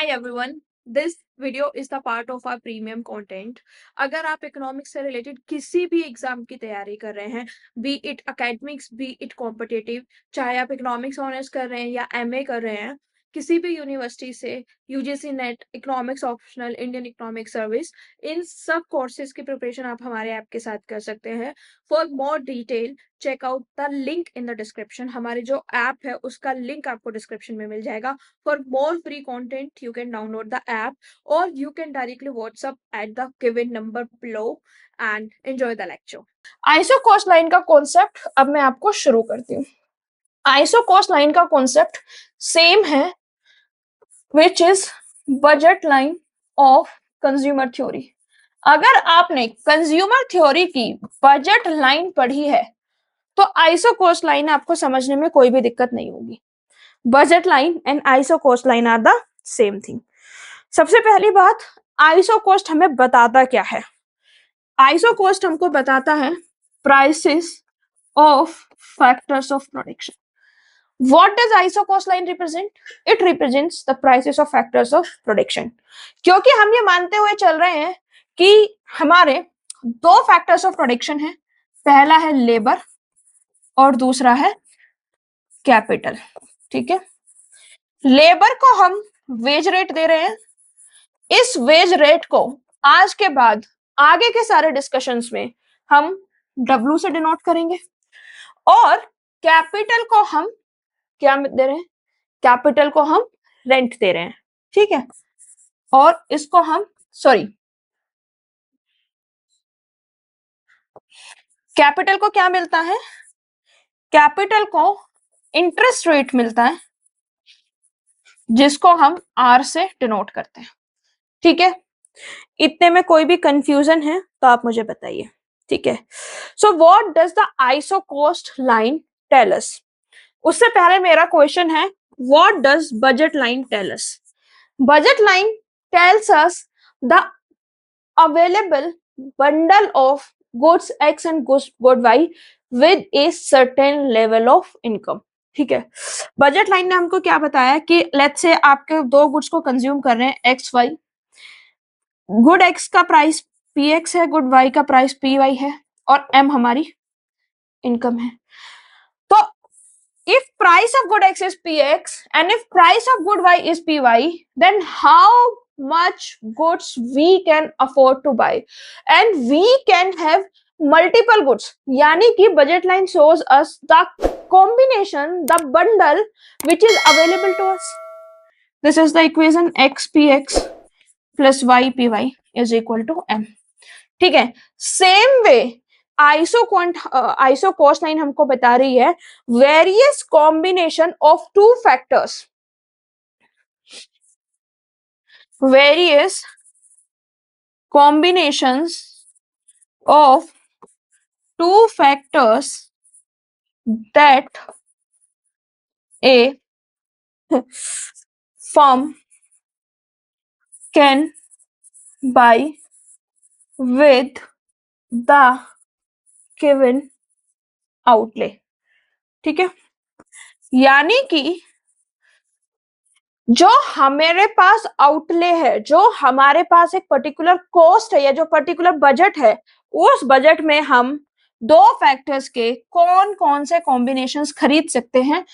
everyone, this video is the part of our premium content. अगर आप economics से related किसी भी एग्जाम की तैयारी कर रहे हैं, B it academics B it competitive, चाहे आप इकोनॉमिक्स ऑनर्स कर रहे हैं या एमए कर रहे हैं, किसी भी यूनिवर्सिटी से, UGC NET, economics optional, Indian economic service, इन सब कोर्सेज की प्रिपरेशन आप हमारे ऐप के साथ कर सकते हैं. For more detail check out the link in the description. हमारे जो ऐप है उसका लिंक आपको डिस्क्रिप्शन में मिल जाएगा. For more free content, you can download the app or you can directly WhatsApp at the given number below and enjoy the lecture. Iso cost line का concept अब मैं आपको शुरू करती हूँ. आइसो कॉस्ट लाइन का कॉन्सेप्ट सेम है, which is budget line of consumer theory. अगर आपने कंज्यूमर थ्योरी की बजट लाइन पढ़ी है तो आइसो कॉस्ट लाइन आपको समझने में कोई भी दिक्कत नहीं होगी. Budget line and isocost line are the same thing. सबसे पहली बात, आइसो कॉस्ट हमें बताता क्या है? आइसो कॉस्ट हमको बताता है prices of factors of production. What does ISO cost line represent? It represents the prices of factors of production. क्योंकि हम ये मानते हुए चल रहे हैं कि हमारे दो फैक्टर्स ऑफ प्रोडक्शन है, पहला है लेबर और दूसरा है कैपिटल. ठीक है, लेबर को हम वेज रेट दे रहे हैं. इस वेज रेट को आज के बाद आगे के सारे डिस्कशंस में हम W से डिनोट करेंगे. और कैपिटल को हम क्या दे रहे हैं? कैपिटल को हम रेंट दे रहे हैं. ठीक है, और इसको हम कैपिटल को क्या मिलता है? कैपिटल को इंटरेस्ट रेट मिलता है जिसको हम R से डिनोट करते हैं. ठीक है, इतने में कोई भी कंफ्यूजन है तो आप मुझे बताइए. ठीक है, so what does the isocost line tell us? उससे पहले मेरा क्वेश्चन है, what does budget line tell us? Budget line tells us the available bundle of goods X and good Y with a certain level of income. ठीक है, budget line ने हमको क्या बताया कि लेट्स से आपके दो गुड्स को कंज्यूम कर रहे हैं XY. गुड X का प्राइस PX है, गुड Y का प्राइस PY है, और M हमारी इनकम है. तो if price of good X is PX and if price of good Y is PY, then how much goods we can afford to buy, and we can have multiple goods. यानी कि budget line shows us the combination, the bundle which is available to us. This is the equation X PX plus Y PY is equal to M. ठीक है, same way iso cost line हमको बता रही है various combination of two factors, various combinations of two factors that A firm can buy with the given outlay. ठीक है, यानी कि जो हमारे पास आउटले है, जो हमारे पास एक पर्टिकुलर कॉस्ट है या जो पर्टिकुलर बजट है, उस बजट में हम दो फैक्टर्स के कौन कौन से कॉम्बिनेशंस खरीद सकते हैं,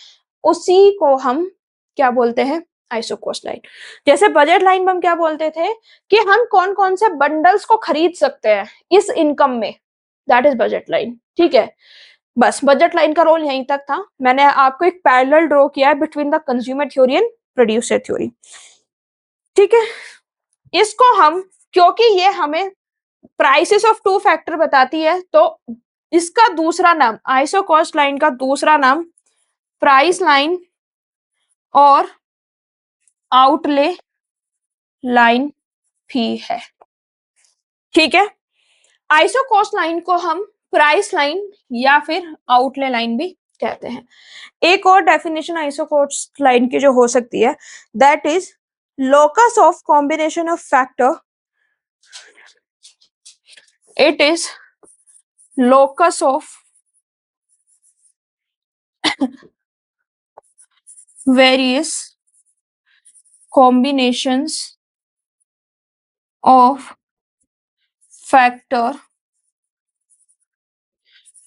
उसी को हम क्या बोलते हैं? Iso cost line. जैसे बजट लाइन में हम क्या बोलते थे कि हम कौन कौन से बंडल्स को खरीद सकते हैं इस इनकम में, दैट इज बजट लाइन. ठीक है, बस बजट लाइन का रोल यहीं तक था. मैंने आपको एक पैरेलल ड्रॉ किया है between the consumer theory and producer theory. ठीक है, इसको हम, क्योंकि ये हमें प्राइसेस ऑफ टू फैक्टर बताती है, तो इसका दूसरा नाम, आइसो कॉस्ट लाइन का दूसरा नाम प्राइस लाइन और आउटले लाइन भी है. ठीक है, आइसो कॉस्ट लाइन को हम प्राइस लाइन या फिर आउटले लाइन भी कहते हैं. एक और डेफिनेशन आइसो कॉस्ट लाइन की जो हो सकती है, that is locus of combination of factor. It is locus of various combinations of factor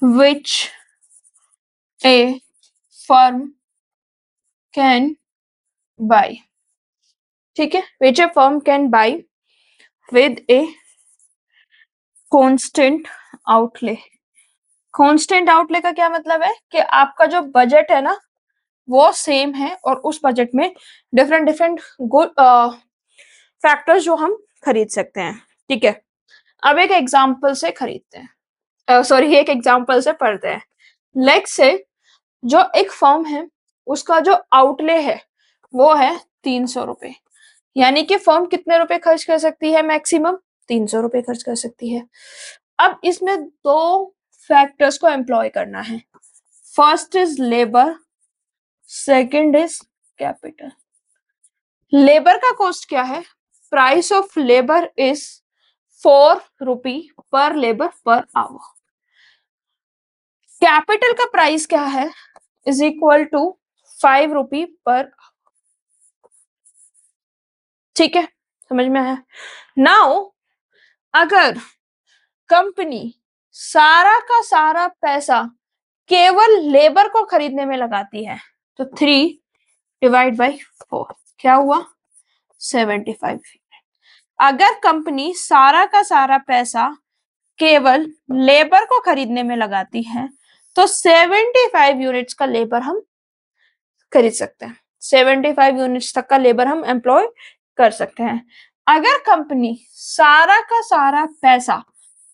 which a firm can buy. ठीक है, which a firm can buy with a constant outlay. constant outlay का क्या मतलब है कि आपका जो budget है ना वो सेम है और उस बजट में डिफरेंट डिफरेंट गुड फैक्टर्स जो हम खरीद सकते हैं. ठीक है, अब एक एग्जांपल से खरीदते हैं, सॉरी एक एग्जांपल से पढ़ते हैं. लेट्स से जो एक फर्म है उसका जो आउटले है वो है 300 रुपए, यानी कि फर्म कितने रुपए खर्च कर सकती है? मैक्सिमम 300 रुपए खर्च कर सकती है. अब इसमें दो फैक्टर्स को एम्प्लॉय करना है. First is labour, second is capital. Labour का कॉस्ट क्या है? प्राइस ऑफ लेबर इज 4 रुपी पर लेबर पर आवर. कैपिटल का प्राइस क्या है? इज इक्वल टू 5 रुपी पर. ठीक है, समझ में आया? नाउ अगर कंपनी सारा का सारा पैसा केवल लेबर को खरीदने में लगाती है तो 3 डिवाइड बाई 4 क्या हुआ? 75. अगर कंपनी सारा का सारा पैसा केवल लेबर को खरीदने में लगाती है तो 75 यूनिट्स का लेबर हम खरीद सकते हैं. 75 यूनिट्स तक का लेबर हम एम्प्लॉय कर सकते हैं. अगर कंपनी सारा का सारा पैसा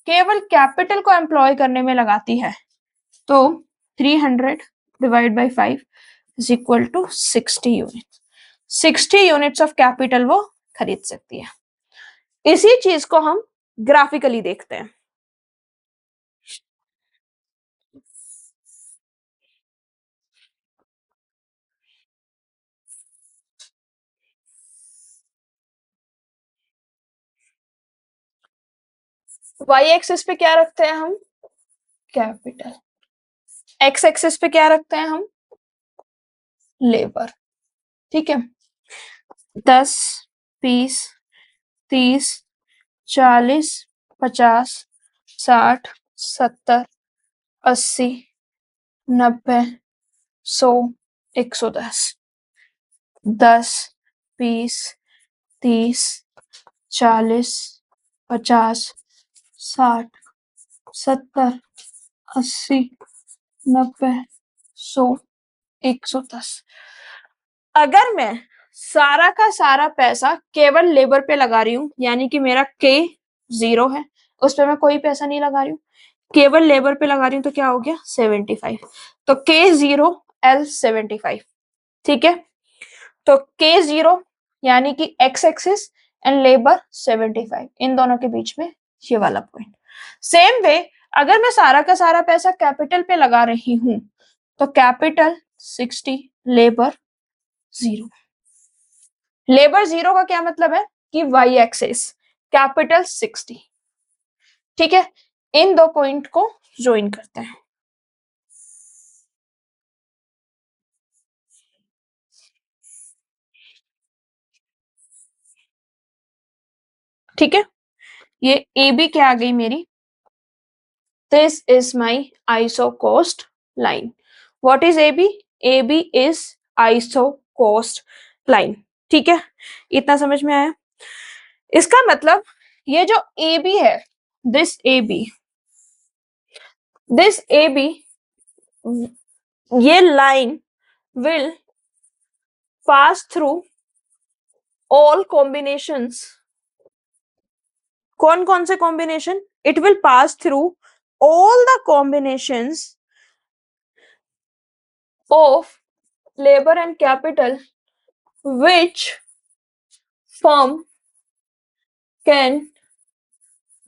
केवल कैपिटल को एम्प्लॉय करने में लगाती है तो 300 divide by 5 is equal to 60 unit. 60 units of capital वो खरीद सकती है. इसी चीज को हम ग्राफिकली देखते हैं. वाई एक्सिस पे क्या रखते हैं हम? कैपिटल. एक्स एक्सिस पे क्या रखते हैं हम? लेबर. ठीक है, 10, 20, 30, 40, 50, 60, 70, 80, 90, 100, 110. 10, 20, 30, 40, 50, 60, 70, 80, 90, 100, 110. अगर मैं सारा का सारा पैसा केवल लेबर पे लगा रही हूँ, यानी कि मेरा के 0 है, उस पर मैं कोई पैसा नहीं लगा रही हूँ, केवल लेबर पे लगा रही हूँ, तो क्या हो गया? 75. तो के 0 L 75. ठीक है, तो के 0 यानी कि एक्स एक्सिस एंड लेबर 75, इन दोनों के बीच में ये वाला पॉइंट. सेम वे अगर मैं सारा का सारा पैसा कैपिटल पे लगा रही हूं तो कैपिटल 60, लेबर 0. लेबर 0 का क्या मतलब है कि वाई एक्सिस, कैपिटल 60. ठीक है, इन दो पॉइंट को ज्वाइन करते हैं. ठीक है, ये ए बी क्या आ गई मेरी? This is my isocost line. What is A B? A B is isocost line. ठीक है, इतना समझ में आया? इसका मतलब ये जो ए बी है, this A B, this A B, ये line will pass through all combinations. कौन कौन से combination? It will pass through all the combinations of labor and capital which firm can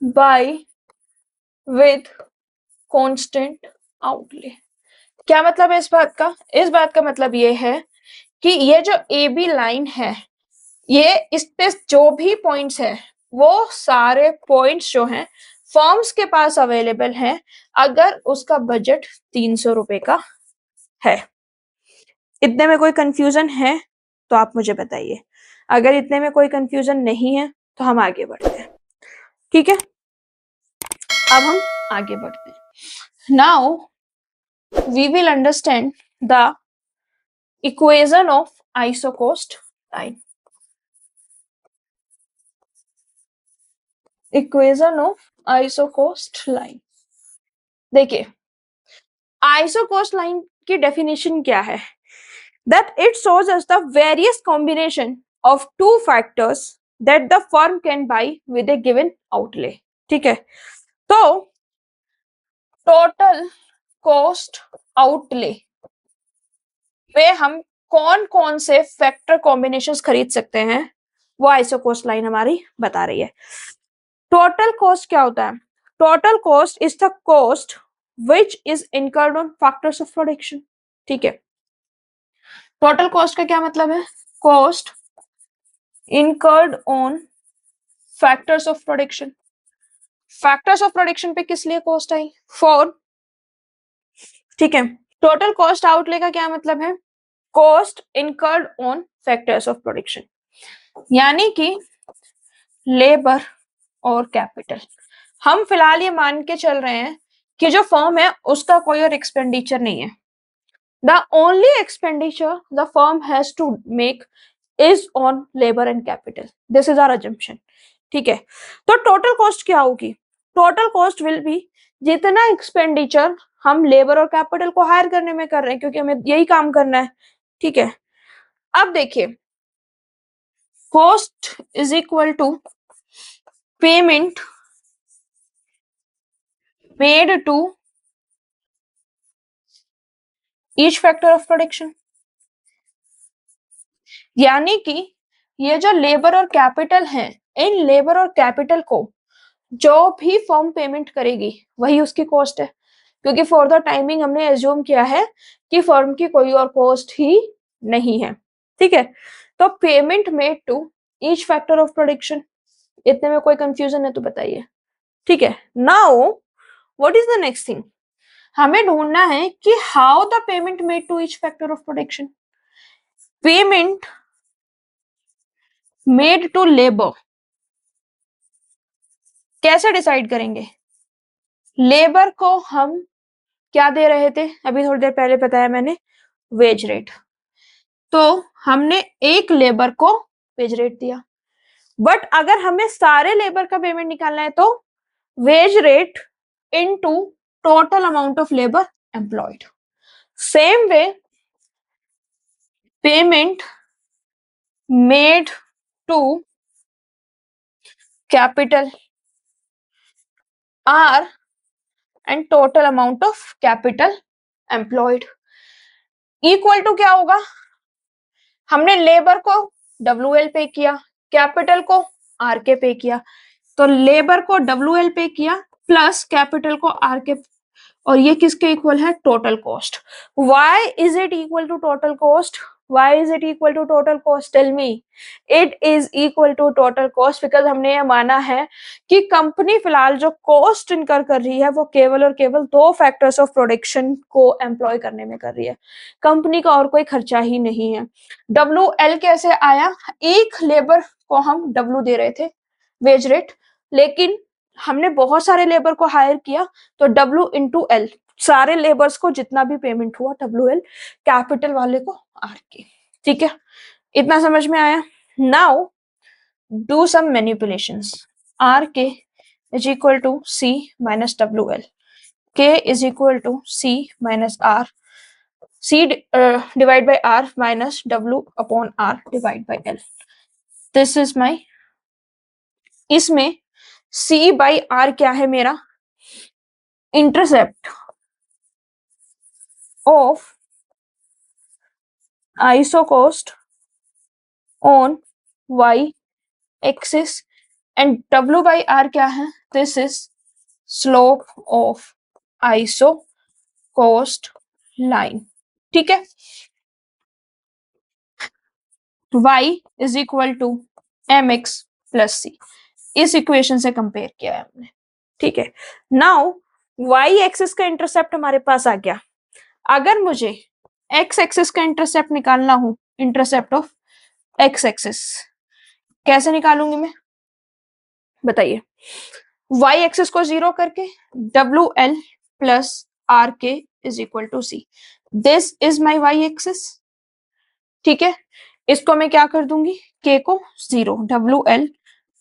buy with constant outlay. क्या मतलब है इस बात का? इस बात का मतलब ये है कि ये जो ए बी लाइन है, ये इस पे जो भी पॉइंट्स है वो सारे पॉइंट्स जो हैं फर्म्स के पास अवेलेबल हैं अगर उसका बजट 300 रुपए का है. इतने में कोई कंफ्यूजन है तो आप मुझे बताइए. अगर इतने में कोई कंफ्यूजन नहीं है तो हम आगे बढ़ते हैं, ठीक है। अब हम आगे बढ़ते हैं। Now we will understand the equation of isocost line. Equation of isocost line, देखिए आइसोकोस्ट लाइन की डेफिनेशन क्या है, that it shows us the various combination of two factors that the firm can buy with a given outlay, ठीक है। तो total cost outlay पे हम कौन कौन से फैक्टर कॉम्बिनेशंस खरीद सकते हैं, वो आइसोकोस्ट लाइन हमारी बता रही है। टोटल कॉस्ट क्या होता है, total cost is the cost which is incurred on factors of production, ठीक है। टोटल कॉस्ट का क्या मतलब है, cost incurred on factors of production. Factors of production पे किस लिए कॉस्ट आई, फॉर, ठीक है। टोटल कॉस्ट आउटले का क्या मतलब है, cost incurred on factors of production, यानी कि लेबर और कैपिटल। हम फिलहाल ये मान के चल रहे हैं कि जो फर्म है उसका कोई और एक्सपेंडिचर नहीं है, the only expenditure the firm has to make is on labour and capital, this is our assumption, ठीक है। तो टोटल कॉस्ट क्या होगी, टोटल कॉस्ट विल बी जितना एक्सपेंडिचर हम लेबर और कैपिटल को हायर करने में कर रहे हैं, क्योंकि हमें यही काम करना है, ठीक है। अब देखिए cost is equal to payment made to each factor of production, यानी कि ये जो लेबर और कैपिटल है, इन लेबर और कैपिटल को जो भी फर्म पेमेंट करेगी वही उसकी कॉस्ट है, क्योंकि फॉर द टाइमिंग हमने एज्यूम किया है कि फर्म की कोई और कॉस्ट ही नहीं है, ठीक है। तो payment made to each factor of production, इतने में कोई कंफ्यूजन है तो बताइए, ठीक है। Now what is the next thing, हमें ढूंढना है कि how the payment made to each factor of production, payment made to labour कैसे डिसाइड करेंगे, लेबर को हम क्या दे रहे थे, अभी थोड़ी देर पहले बताया मैंने, वेज रेट। तो हमने एक लेबर को वेज रेट दिया, बट अगर हमें सारे लेबर का पेमेंट निकालना है तो wage rate into total amount of labour employed. Same way payment made to capital R and total amount of capital employed equal to क्या होगा, हमने लेबर को WL पे किया, कैपिटल को RK पे किया, तो लेबर को WL पे किया प्लस कैपिटल को RK, और ये किसके इक्वल है, total cost. Why is it equal to total cost, why is it equal to total cost, tell me. It is equal to total cost because हमने ये माना है कि कंपनी फिलहाल जो कॉस्ट इनकर कर रही है वो केवल और केवल दो फैक्टर्स ऑफ प्रोडक्शन को एम्प्लॉय करने में कर रही है, कंपनी का और कोई खर्चा ही नहीं है। WL कैसे आया, एक लेबर को हम W दे रहे थे वेज रेट, लेकिन हमने बहुत सारे लेबर को हायर किया तो W इंटू L, सारे लेबर्स को जितना भी पेमेंट हुआ WL, कैपिटल वाले को RK, ठीक है। इतना समझ में आया। Now do some manipulations, RK is equal to C minus WL, K is equal to C minus R, C divide by R minus W upon R divide by L, this is my, इसमें C by R क्या है मेरा, intercept of isocost on Y axis, and W by R क्या है, this is slope of isocost line, ठीक है। Y is equal to MX plus C, इस equation से कंपेयर किया है हमने, ठीक है। नाउ Y एक्सिस का इंटरसेप्ट हमारे पास आ गया, अगर मुझे X एक्सिस का इंटरसेप्ट निकालना हो, इंटरसेप्ट ऑफ X एक्सिस, कैसे निकालूंगी मैं, बताइए। वाई एक्सिस को 0 करके W L plus R K is equal to C, this is my Y axis. ठीक है, इसको मैं क्या कर दूंगी, के को 0, W L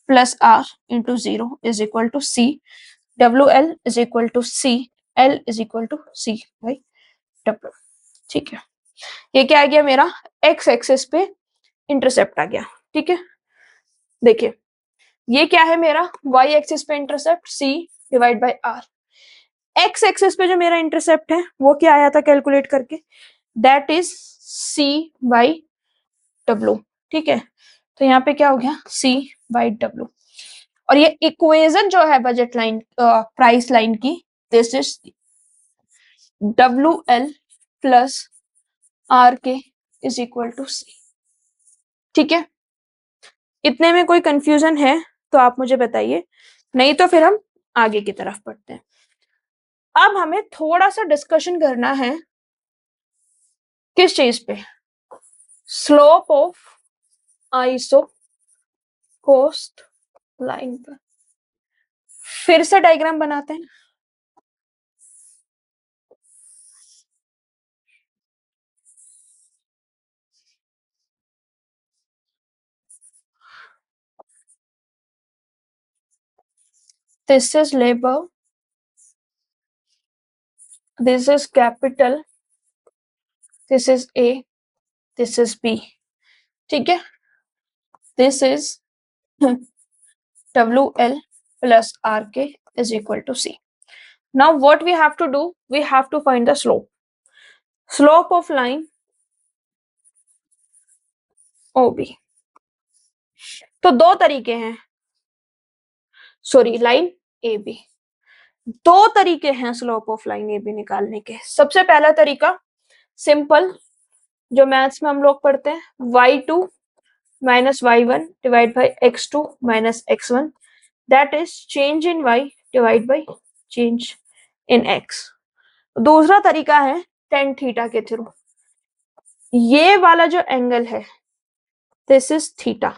plus R into 0 is equal to C, W L is equal to C, L is equal to C by W. ठीक है, ये क्या आ गया मेरा, एक्स एक्सिस पे इंटरसेप्ट आ गया। ठीक है, देखिए ये क्या है मेरा, वाई एक्सिस पे intercept C divide by R, X axis पे जो मेरा इंटरसेप्ट है वो क्या आया था कैलकुलेट करके, that is C by W. ठीक है, तो यहाँ पे क्या हो गया, सी बाई डब्ल्यू, और ये इक्वेशन जो है बजट लाइन प्राइस लाइन की, this is W L plus R K is equal to C. ठीक है, इतने में कोई कंफ्यूजन है तो आप मुझे बताइए, नहीं तो फिर हम आगे की तरफ बढ़ते हैं। अब हमें थोड़ा सा डिस्कशन करना है किस चीज पे, slope of isocost line पर। फिर से डायग्राम बनाते हैं। This is labour, this is capital, this is A, this is B. ठीक है, this is W L plus R K is equal to C. Now what we have to do, we have to find the slope. Slope of line OB. तो दो तरीके हैं, sorry line AB, दो तरीके हैं slope of line AB निकालने के। सबसे पहला तरीका सिंपल, जो मैथ्स में हम लोग पढ़ते हैं, y2 minus y1 divide by x2 minus x1, that is change in y divide by change in x। दूसरा तरीका है टेन थीटा के थ्रू, ये वाला जो एंगल है दिस इज थीटा,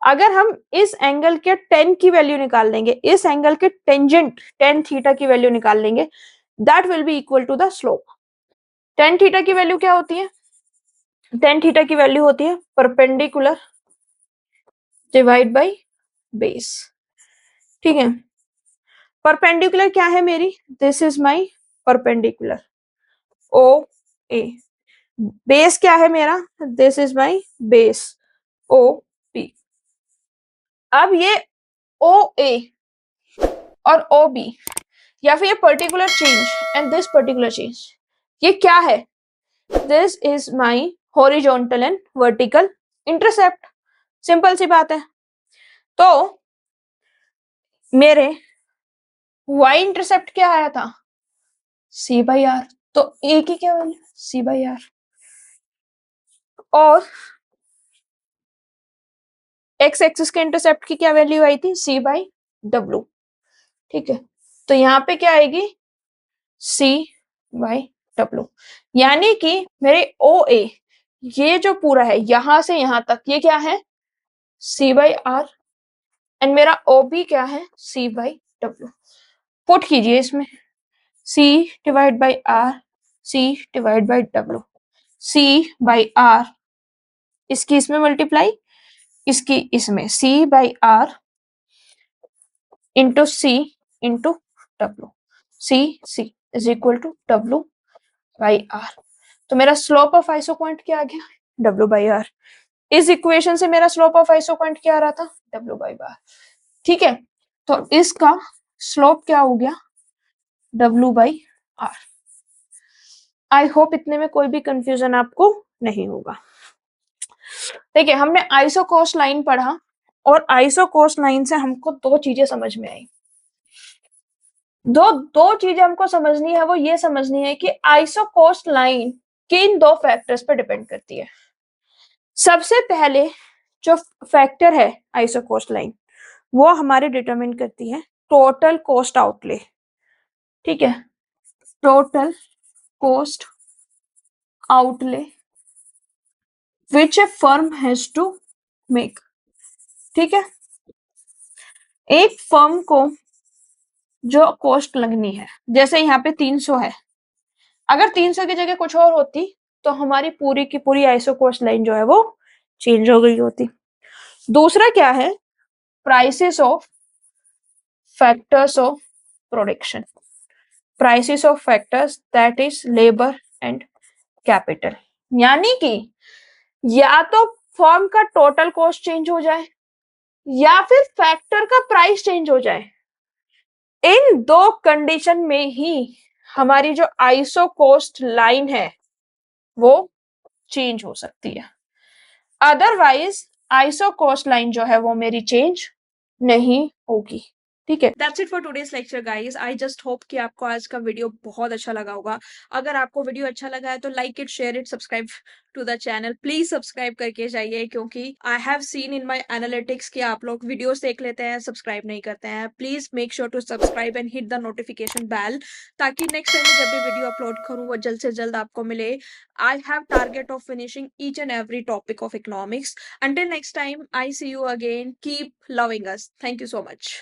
अगर हम इस एंगल के टेन की वैल्यू निकाल लेंगे, इस एंगल के टेंजेंट टेन थीटा की वैल्यू निकाल लेंगे, that will be equal to the slope. Tan theta की वैल्यू क्या होती है, टेन थीटा की वैल्यू होती है परपेंडिकुलर डिवाइड बाई बेस। ठीक है, परपेंडिकुलर क्या है मेरी, this is my perpendicular O A, base क्या है मेरा, this is my base O P. अब ये ओ ए और ओ बी, या फिर ये particular change and this particular change, ये क्या है, this is my horizontal and vertical intercept. Simple सी बात है। तो मेरे y इंटरसेप्ट क्या आया था, c बाई आर, तो a की क्या वैल्यू, c बाई आर, और x एक्सिस के इंटरसेप्ट की क्या वैल्यू आई थी, c बाई डब्ल्यू। ठीक है, तो यहाँ पे क्या आएगी, c बाई डब्ल्यू, यानी कि मेरे ओ ए, ये जो पूरा है यहां से यहां तक, ये क्या है, c बाई आर, एंड मेरा ओ बी क्या है, c बाई डब्ल्यू। पुट कीजिए इसमें, c divide by R, c divide by W, c by R, इसकी इसमें मल्टीप्लाई, इसकी इसमें, c by R into C into W, C C is equal to W by R. तो मेरा slope of iso point क्या आ गया, W by R. इस इक्वेशन से मेरा स्लोप ऑफ आइसो पॉइंट क्या आ रहा था, डब्ल्यू बाई आर। ठीक है, तो इसका स्लोप क्या हो गया, W by R. I hope इतने में कोई भी कंफ्यूजन आपको नहीं होगा। देखिए हमने आइसोकोस लाइन पढ़ा, और आइसोकोस लाइन से हमको दो चीजें समझ में आई। दो दो चीजें हमको समझनी है, वो ये समझनी है कि आइसोकोस लाइन किन दो फैक्टर्स पर डिपेंड करती है। सबसे पहले जो फैक्टर है आइसोकोस लाइन, वो हमारे डिटरमिन करती है टोटल कॉस्ट आउटले। ठीक है, total cost outlay which a firm has to make. ठीक है, एक फर्म को जो कॉस्ट लगनी है, जैसे यहाँ पे 300 है, अगर 300 की जगह कुछ और होती तो हमारी पूरी की पूरी आइसो कॉस्ट लाइन जो है वो चेंज हो गई होती। दूसरा क्या है, prices of factors of production, prices of factors that is labour and capital. यानी कि या तो फर्म का टोटल कॉस्ट चेंज हो जाए या फिर फैक्टर का प्राइस चेंज हो जाए। इन दो कंडीशन में ही हमारी जो आइसो कॉस्ट लाइन है वो चेंज हो सकती है, अदरवाइज आइसो कॉस्ट लाइन जो है वो मेरी चेंज नहीं होगी। ठीक है, that's it for today's lecture guys. I just hope कि आपको आज का वीडियो बहुत अच्छा लगा होगा। अगर आपको वीडियो अच्छा लगा है तो like it, share it, subscribe to the channel. Please subscribe करके जाइए, क्योंकि I have seen in my analytics कि आप लोग वीडियोस देख लेते हैं, सब्सक्राइब नहीं करते हैं। Please make sure to subscribe and hit the notification bell, ताकि नेक्स्ट टाइम जब भी वीडियो अपलोड करूँ वो जल्द से जल्द आपको मिले। I have target of finishing each and every topic of economics. Until next time, I see you again. Keep loving us. Thank you so much.